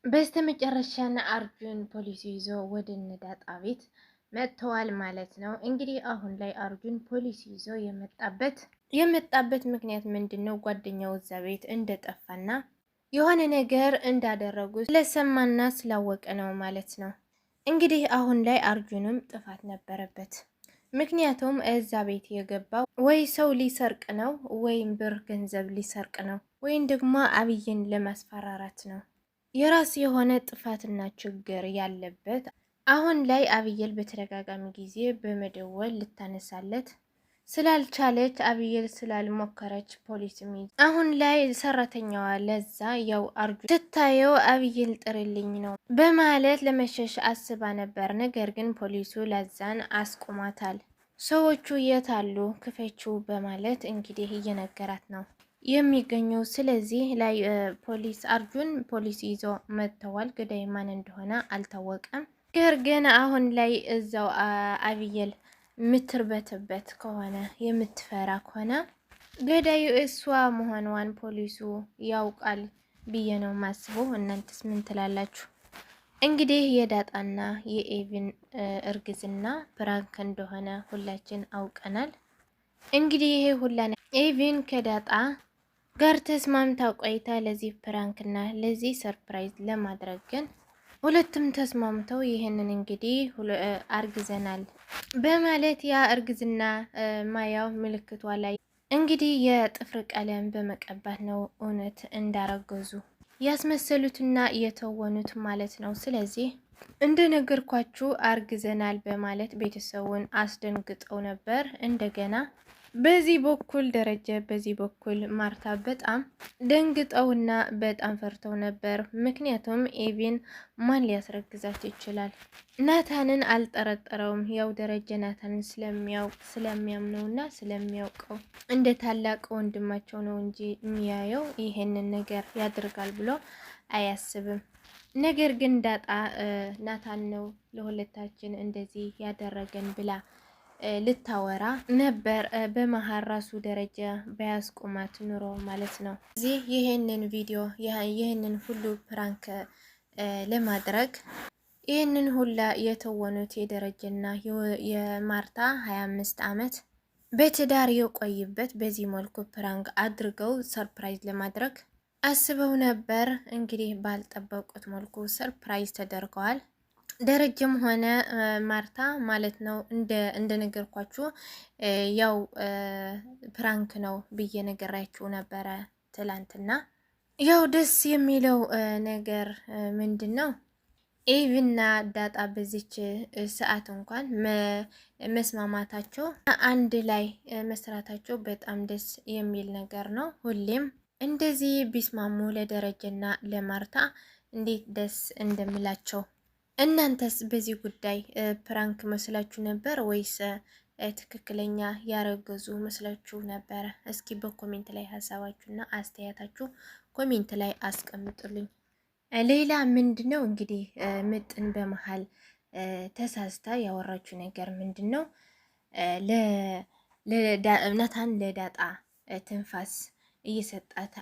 በስተመጨረሻና አርጁን ፖሊስ ይዞ ወደ ዳጣ ቤት መጥተዋል ማለት ነው። እንግዲህ አሁን ላይ አርጁን ፖሊስ ይዞ የመጣበት ምክንያት ምንድነው? ጓደኛው እዛ ቤት እንደጠፋና የሆነ ነገር እንዳደረጉ ስለሰማና ስላወቀ ነው ማለት ነው። እንግዲህ አሁን ላይ አርጁንም ጥፋት ነበረበት። ምክንያቱም እዛ ቤት የገባው ወይ ሰው ሊሰርቅ ነው፣ ወይም ብር ገንዘብ ሊሰርቅ ነው፣ ወይም ደግሞ አብይን ለማስፈራራት ነው። የራስ የሆነ ጥፋትና ችግር ያለበት። አሁን ላይ አብየል በተደጋጋሚ ጊዜ በመደወል ልታነሳለት ስላልቻለች፣ አብየል ስላልሞከረች ፖሊስ አሁን ላይ ሰራተኛዋ ለዛ ያው አርጁ ስታየው አብየል ጥርልኝ ነው በማለት ለመሸሽ አስባ ነበር። ነገር ግን ፖሊሱ ለዛን አስቆማታል። ሰዎቹ የት አሉ ክፈችው በማለት እንግዲህ እየነገራት ነው የሚገኘው። ስለዚህ ላይ አርጁን ፖሊስ ይዞ መጥተዋል። ገዳይ ማን እንደሆነ አልታወቀም። ነገር ግን አሁን ላይ እዛው አብየል የምትርበትበት ከሆነ የምትፈራ ከሆነ ገዳዩ እሷ መሆኗን ፖሊሱ ያውቃል ብዬ ነው ማስበው። እናንተስ ምን ትላላችሁ? እንግዲህ የዳጣና የኤቪን እርግዝና ፕራንክ እንደሆነ ሁላችን አውቀናል። እንግዲህ ይሄ ሁላ ኤቪን ከዳጣ ጋር ተስማምታ ቆይታ ለዚህ ፕራንክና ለዚህ ሰርፕራይዝ ለማድረግ ግን ሁለቱም ተስማምተው ይሄንን እንግዲህ አርግዘናል በማለት ያ እርግዝና ማያው ምልክቷ ላይ እንግዲህ የጥፍር ቀለም በመቀባት ነው እውነት እንዳረገዙ ያስመሰሉትና የተወኑት ማለት ነው። ስለዚህ እንደነገርኳችሁ አርግዘናል በማለት ቤተሰቡን አስደንግጠው ነበር። እንደገና በዚህ በኩል ደረጀ፣ በዚህ በኩል ማርታ በጣም ደንግጠውና በጣም ፈርተው ነበር። ምክንያቱም ኤቪን ማን ሊያስረግዛት ይችላል? ናታንን አልጠረጠረውም። ያው ደረጀ ናታንን ስለሚያምነውና ስለሚያውቀው እንደ ታላቅ ወንድማቸው ነው እንጂ የሚያየው ይሄንን ነገር ያደርጋል ብሎ አያስብም። ነገር ግን ዳጣ ናታን ነው ለሁለታችን እንደዚህ ያደረገን ብላ ልታወራ ነበር። በመሀል ራሱ ደረጃ በያስቆማት ኑሮ ማለት ነው። እዚህ ይህንን ቪዲዮ ይህንን ሁሉ ፕራንክ ለማድረግ ይህንን ሁላ የተወኑት የደረጀና የማርታ 25 ዓመት በትዳር የቆይበት በዚህ መልኩ ፕራንክ አድርገው ሰርፕራይዝ ለማድረግ አስበው ነበር። እንግዲህ ባልጠበቁት መልኩ ሰርፕራይዝ ተደርገዋል። ደረጀም ሆነ ማርታ ማለት ነው እንደነገርኳችሁ ያው ፕራንክ ነው ብዬ ነገራችሁ ነበረ ትላንትና። ያው ደስ የሚለው ነገር ምንድን ነው? ኤቪና ዳጣ በዚች ሰዓት እንኳን መስማማታቸው አንድ ላይ መስራታቸው በጣም ደስ የሚል ነገር ነው። ሁሌም እንደዚህ ቢስማሙ ለደረጀና ለማርታ እንዴት ደስ እንደምላቸው። እናንተስ በዚህ ጉዳይ ፕራንክ መስላችሁ ነበር ወይስ ትክክለኛ ያረገዙ መስላችሁ ነበረ? እስኪ በኮሜንት ላይ ሀሳባችሁና አስተያየታችሁ ኮሜንት ላይ አስቀምጡልኝ። ሌላ ምንድነው እንግዲህ ምጥን በመሃል ተሳስታ ያወራችሁ ነገር ምንድነው? ናታን ለዳጣ ትንፋስ እየሰጣት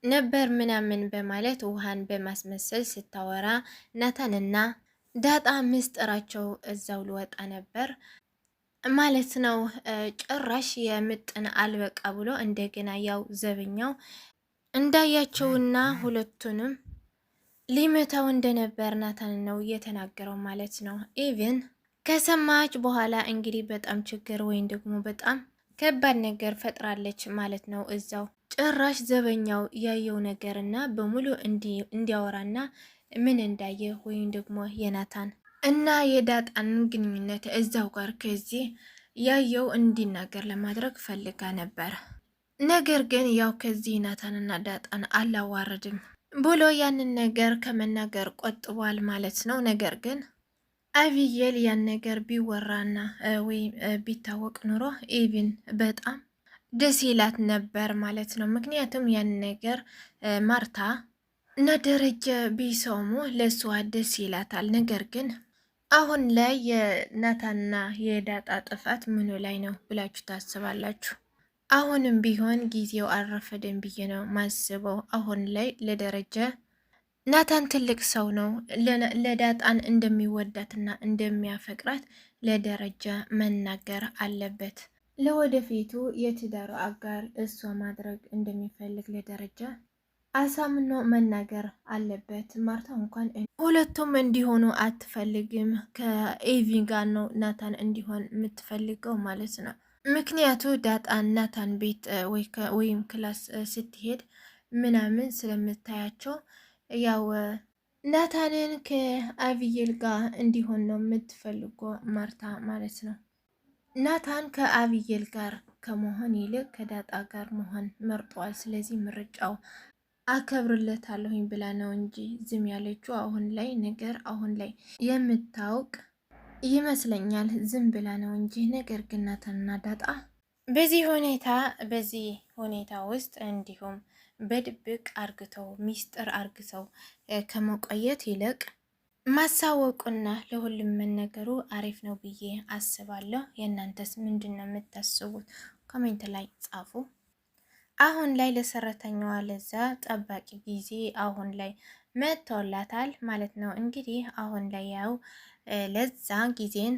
ነበር ምናምን በማለት ውሃን በማስመሰል ስታወራ ናታንና ዳጣ ምስጢራቸው እዛው ሊወጣ ነበር ማለት ነው። ጭራሽ የምጥን አልበቃ ብሎ እንደገና ያው ዘበኛው እንዳያቸውና ሁለቱንም ሊመታው እንደነበር ናታን ነው እየተናገረው ማለት ነው። ኢቭን ከሰማች በኋላ እንግዲህ በጣም ችግር ወይም ደግሞ በጣም ከባድ ነገር ፈጥራለች ማለት ነው። እዛው ጭራሽ ዘበኛው ያየው ነገርና በሙሉ እንዲያወራና ምን እንዳየ ወይም ደግሞ የናታን እና የዳጣን ግንኙነት እዛው ጋር ከዚህ ያየው እንዲናገር ለማድረግ ፈልጋ ነበር። ነገር ግን ያው ከዚህ ናታንና ዳጣን አላዋረድም ብሎ ያንን ነገር ከመናገር ቆጥቧል ማለት ነው። ነገር ግን አብየል ያን ነገር ቢወራና ወይም ቢታወቅ ኑሮ ኤቪን በጣም ደስ ይላት ነበር ማለት ነው። ምክንያቱም ያን ነገር ማርታ እና ደረጀ ቢሰሙ ለእሷ ደስ ይላታል። ነገር ግን አሁን ላይ የናታንና የዳጣ ጥፋት ምኑ ላይ ነው ብላችሁ ታስባላችሁ? አሁንም ቢሆን ጊዜው አልረፈደም ብዬ ነው ማስበው። አሁን ላይ ለደረጀ ናታን ትልቅ ሰው ነው። ለዳጣን እንደሚወዳትና እንደሚያፈቅራት ለደረጃ መናገር አለበት። ለወደፊቱ የትዳር አጋር እሷ ማድረግ እንደሚፈልግ ለደረጃ አሳምኖ መናገር አለበት። ማርታ እንኳን ሁለቱም እንዲሆኑ አትፈልግም። ከኤቪ ጋር ነው ናታን እንዲሆን የምትፈልገው ማለት ነው። ምክንያቱ ዳጣን ናታን ቤት ወይም ክላስ ስትሄድ ምናምን ስለምታያቸው ያው ናታንን ከአብየል ጋር እንዲሆን ነው የምትፈልገው ማርታ ማለት ነው። ናታን ከአብየል ጋር ከመሆን ይልቅ ከዳጣ ጋር መሆን መርጧል። ስለዚህ ምርጫው አከብርለታለሁኝ ብላ ነው እንጂ ዝም ያለችው አሁን ላይ የምታውቅ ይመስለኛል። ዝም ብላ ነው እንጂ። ነገር ግን ናታንና ዳጣ በዚህ ሁኔታ ውስጥ እንዲሁም በድብቅ አርግተው ሚስጥር አርግተው ከመቆየት ይልቅ ማሳወቁና ለሁሉም መነገሩ አሪፍ ነው ብዬ አስባለሁ። የእናንተስ ምንድን ነው የምታስቡት? ኮሜንት ላይ ጻፉ። አሁን ላይ ለሰራተኛዋ ለዛ ጠባቂ ጊዜ አሁን ላይ መጥቶላታል ማለት ነው። እንግዲህ አሁን ላይ ያው ለዛ ጊዜን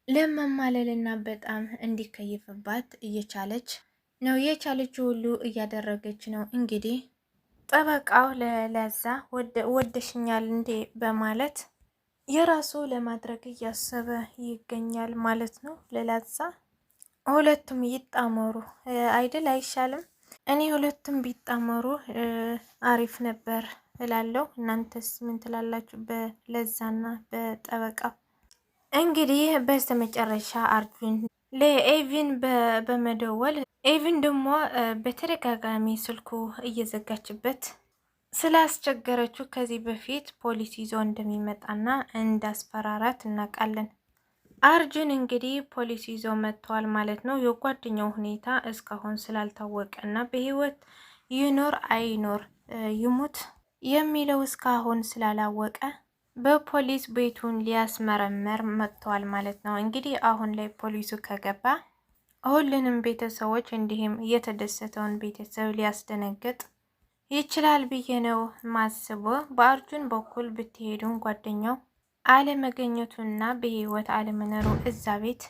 ለመማለልና በጣም እንዲከይፍባት እየቻለች ነው። የቻለችው ሁሉ እያደረገች ነው። እንግዲህ ጠበቃው ለዛ ወደሽኛል እንዴ በማለት የራሱ ለማድረግ እያሰበ ይገኛል ማለት ነው። ለላዛ ሁለቱም ይጣመሩ አይደል? አይሻልም? እኔ ሁለቱም ቢጣመሩ አሪፍ ነበር እላለሁ። እናንተስ ምን ትላላችሁ? በለዛና በጠበቃው እንግዲህ በስተመጨረሻ አርጁን ለኤቪን በመደወል ኤቪን ደግሞ በተደጋጋሚ ስልኩ እየዘጋችበት ስላስቸገረችው ከዚህ በፊት ፖሊስ ይዞ እንደሚመጣና እንዳስፈራራት እናውቃለን። አርጁን እንግዲህ ፖሊስ ይዞ መጥተዋል ማለት ነው። የጓደኛው ሁኔታ እስካሁን ስላልታወቀ እና በህይወት ይኖር አይኖር ይሙት የሚለው እስካሁን ስላላወቀ በፖሊስ ቤቱን ሊያስመረመር መጥተዋል ማለት ነው። እንግዲህ አሁን ላይ ፖሊሱ ከገባ ሁሉንም ቤተሰቦች እንዲሁም የተደሰተውን ቤተሰብ ሊያስደነግጥ ይችላል ብዬ ነው ማስበው። በአርጁን በኩል ብትሄዱን ጓደኛው አለመገኘቱና በህይወት አለመኖሩ እዛ ቤት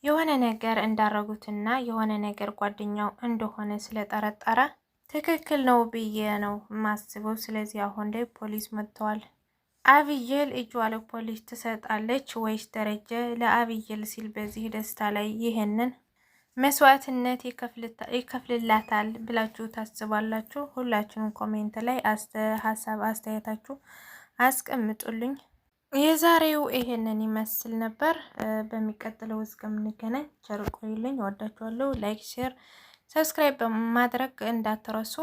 የሆነ ነገር እንዳረጉትና የሆነ ነገር ጓደኛው እንደሆነ ስለጠረጠረ ትክክል ነው ብዬ ነው ማስበው። ስለዚህ አሁን ላይ ፖሊስ መጥተዋል። አብየል እጇ ለፖሊስ ትሰጣለች ወይስ ደረጀ ለአብየል ሲል በዚህ ደስታ ላይ ይህንን መስዋዕትነት ይከፍልላታል ብላችሁ ታስባላችሁ? ሁላችሁም ኮሜንት ላይ ሀሳብ አስተያየታችሁ አስቀምጡልኝ። የዛሬው ይሄንን ይመስል ነበር። በሚቀጥለው እስከምንገናኝ ቸር ቆዩልኝ። ወዳችኋለሁ። ላይክ፣ ሼር፣ ሰብስክራይብ በማድረግ እንዳትረሱ።